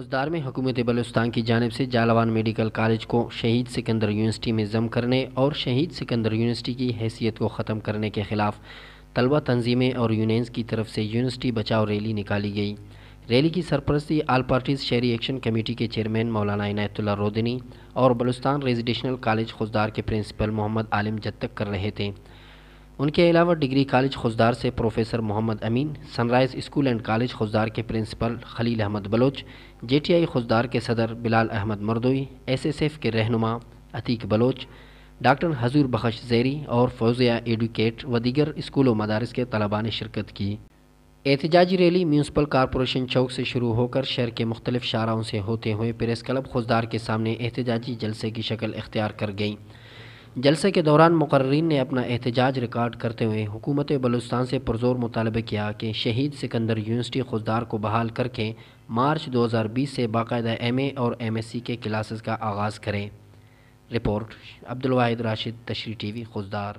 خضدار میں حکومت بلوچستان کی جانب سے جالاوان میڈیکل کالج کو شہید سکندر یونیورسٹی میں ضم کرنے اور شہید سکندر یونیورسٹی کی حیثیت کو ختم کرنے کے خلاف طلبہ تنظیمیں اور یونینز کی طرف سے یونیورسٹی بچاؤ ریلی نکالی گئی۔ ریلی کی سرپرستی آل پارٹیز شہری ایکشن کمیٹی کے چیئرمین مولانا عنایت اللہ رودنی اور بلوچستان ریزیڈینشل کالج خضدار کے پرنسپل محمد عالم جتک کر رہے تھے۔ ان کے علاوہ ڈگری کالج خضدار سے professor Muhammad Amin, sunrise school and college Khuzdar کے principal Khalil Ahmed Baloch, J T I Khuzdar کے صدر Bilal Ahmed Mardoi, S S F کے رہنما عتیق بلوچ، ڈاکٹر حضور بخش زیری اور فوزیہ ایڈوکیٹ و دیگر اسکول و مدارس کے طلباء نے شرکت کی۔ احتجاجی ریلی میونسپل کارپوریشن چوک سے شروع ہو کر شہر کے مختلف شاہراہوں سے ہوتے ہوئے پریس کلب خضدار کے سامنے احتجاجی جلسے کی شکل اختیار کر گئی۔ جلسے کے دوران مقررین نے اپنا احتجاج ریکارڈ کرتے ہوئے حکومت بلوچستان سے پرزور مطالبہ کیا کہ شہید سکندر یونیورسٹی خضدار کو بحال کر کے مارچ 2020 سے باقاعدہ ایم اے اور ایم ایس سی کے کلاسز کا آغاز کرے۔ رپورٹ عبدالواحد راشد، تشریح ٹی وی، خضدار۔